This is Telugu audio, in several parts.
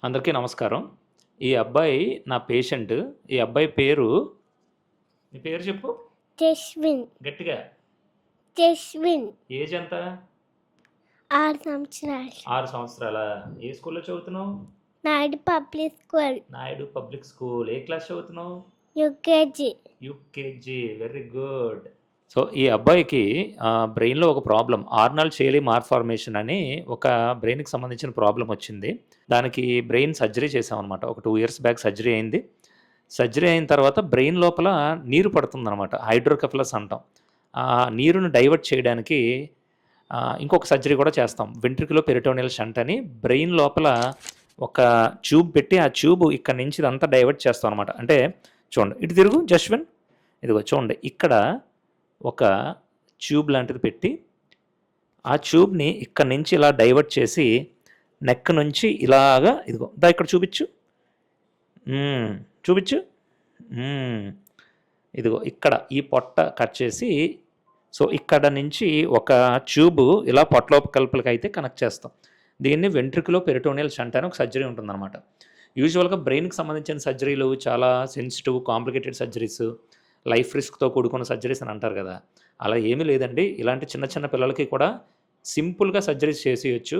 అందరికీ నమస్కారం. ఈ అబ్బాయి నా పేషెంట్. ఈ అబ్బాయి పేరు నీ పేరు చెప్పు జస్విన్ గట్టిగా. జస్విన్ ఏజ్ ఎంత? 6 సంవత్సరాలు. 6 సంవత్సరాలా? ఏ స్కూల్‌లో చదువుతున్నావు? Naidu public school Naidu public school. ఏ క్లాస్ చదువుతున్నావు? UKG. UKG. Very good. So, ఈ అబ్బాయికి బ్రెయిన్‌లో ఒక ప్రాబ్లమ్ ఆర్నాల్డ్ షేలీ మాల్ఫార్మేషన్ అని ఒక బ్రెయిన్‌కి సంబంధించిన ప్రాబ్లమ్ వచ్చింది. దానికి బ్రెయిన్ సర్జరీ చేశామనమాట. ఒక 2 ఇయర్స్ బ్యాక్ సర్జరీ అయింది. సర్జరీ అయిన తర్వాత బ్రెయిన్ లోపల నీరు పడుతుందనమాట. హైడ్రోకెఫలస్ అంటాం. ఆ నీరుని డైవర్ట్ చేయడానికి ఇంకొక సర్జరీ కూడా చేస్తాం. వెంట్రిక్యులో పెరిటోనియల్ షంట్ అని బ్రెయిన్ లోపల ఒక ట్యూబ్ పెట్టి ఆ ట్యూబ్ ఇక్కడి నుంచి ఇదంతా డైవర్ట్ చేస్తాం అనమాట. అంటే చూడండి, ఇటు తిరుగు జస్విన్. ఇదిగో చూడండి, ఇక్కడ ఒక ట్యూబ్ లాంటిది పెట్టి ఆ ట్యూబ్ని ఇక్కడి నుంచి ఇలా డైవర్ట్ చేసి నెక్ నుంచి ఇలాగా ఇదిగో ఇక్కడ చూపించు. చూపించు. ఇదిగో ఇక్కడ ఈ పొట్ట కట్ చేసి సో ఇక్కడ నుంచి ఒక ట్యూబ్ ఇలా పొట్టలోపలికి అయితే కనెక్ట్ చేస్తాం. దీన్ని వెంట్రిక్యులో పెరిటోనియల్ షంట్ అని ఒక సర్జరీ ఉంటుందన్నమాట. యూజువల్గా బ్రెయిన్కి సంబంధించిన సర్జరీలు చాలా సెన్సిటివ్ కాంప్లికేటెడ్ సర్జరీస్, లైఫ్ రిస్క్తో కూడుకున్న సర్జరీస్ అని అంటారు కదా. అలా ఏమీ లేదండి. ఇలాంటి చిన్న చిన్న పిల్లలకి కూడా సింపుల్గా సర్జరీస్ చేసేయచ్చు.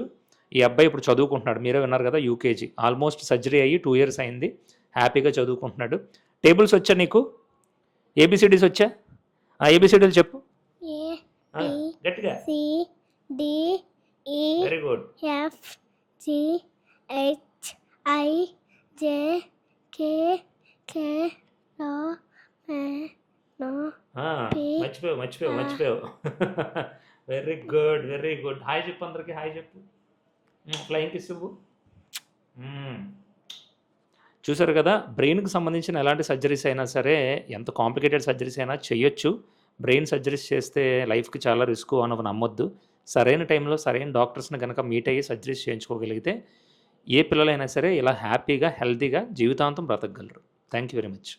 ఈ అబ్బాయి ఇప్పుడు చదువుకుంటున్నాడు. మీరే విన్నారు కదా, యూకేజీ. ఆల్మోస్ట్ సర్జరీ అయ్యి 2 ఇయర్స్ అయింది. హ్యాపీగా చదువుకుంటున్నాడు. టేబుల్స్ వచ్చా నీకు? ఏబిసిడీస్ వచ్చా? ఏబిసిడీలు చెప్పు గట్టిగా. Very good. మర్చిపోయావు. Very good, very good. Hi చెప్పు అందరికి. హాయ్ చెప్పు. ఫ్లయింగ్ కిస్ ఇవ్వు. చూసారు కదా, బ్రెయిన్కి సంబంధించిన ఎలాంటి సర్జరీస్ అయినా సరే, ఎంత కాంప్లికేటెడ్ సర్జరీస్ అయినా చేయొచ్చు. బ్రెయిన్ సర్జరీస్ చేస్తే లైఫ్కి చాలా రిస్క్ అని నమ్మొద్దు. సరైన టైంలో సరైన డాక్టర్స్ని కనుక మీట్ అయ్యి సర్జరీస్ చేయించుకోగలిగితే ఏ పిల్లలైనా సరే ఇలా హ్యాపీగా హెల్తీగా జీవితాంతం బ్రతకగలరు. Thank you very much.